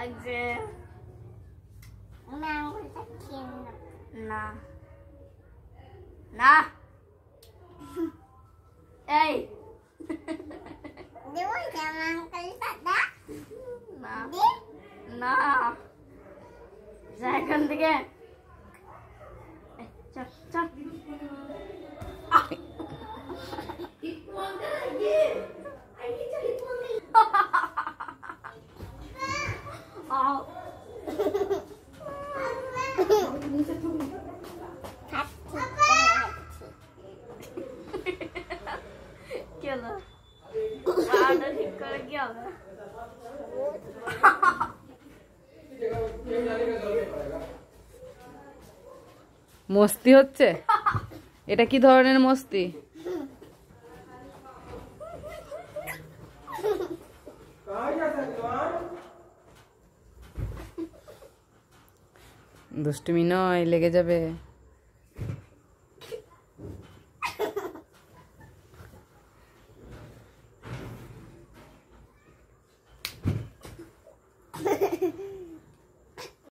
লাগছে না না এই না না যা এখান থেকে চল চল মস্তি হচ্ছে এটা কি ধরনের মস্তি দুষ্টুমি নয় লেগে যাবে